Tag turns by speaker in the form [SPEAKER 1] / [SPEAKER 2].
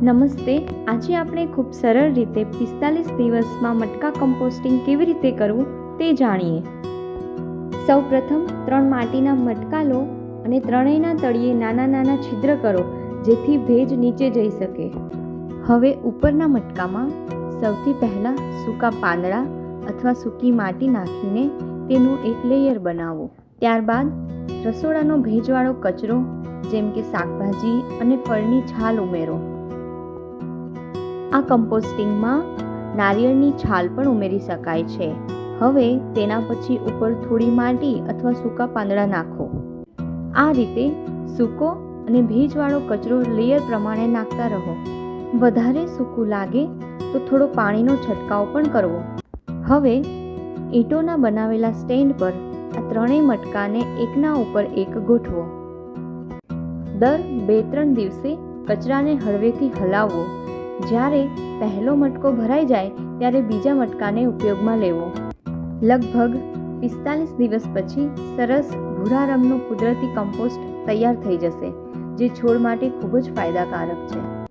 [SPEAKER 1] નમસ્તે. આજે આપણે ખૂબ સરળ રીતે 45 દિવસમાં મટકા કમ્પોસ્ટિંગ કેવી રીતે કરવું તે જાણીએ. સૌપ્રથમ 3 માટીના મટકા લો અને ત્રણેયના તળિયે નાના નાના છિદ્ર કરો જેથી ભેજ નીચે જઈ શકે. હવે ઉપરના મટકામાં સૌથી પહેલાં સૂકા પાંદડા અથવા સૂકી માટી નાખીને તેનું એક લેયર બનાવો. ત્યારબાદ રસોડાનો ભેજવાળો કચરો જેમ કે શાકભાજી અને ફળની છાલ ઉમેરો. આ કમ્પોસ્ટિંગમાં નારિયેળની છાલ પણ ઉમેરી શકાય છે. હવે તેના પછી ઉપર થોડી માટી અથવા સૂકા પાંદડા નાખો. આ રીતે સૂકો અને ભેજવાળો કચરો લેયર પ્રમાણે નાખતા રહો. વધારે સૂકું લાગે તો થોડો પાણીનો છંટકાવ પણ કરવો. હવે ઈંટોના બનાવેલા સ્ટેન્ડ પર આ ત્રણેય મટકાને એકના ઉપર એક ગોઠવો. દર 2-3 દિવસે કચરાને હળવેથી હલાવવો. જ્યારે પહેલો મટકો ભરાઈ જાય ત્યારે બીજા મટકાને ઉપયોગમાં લેવો. લગભગ 45 દિવસ પછી સરસ ભૂરા રંગનું કુદરતી કમ્પોસ્ટ તૈયાર થઈ જશે, જે છોડ માટે ખૂબ જ ફાયદાકારક છે.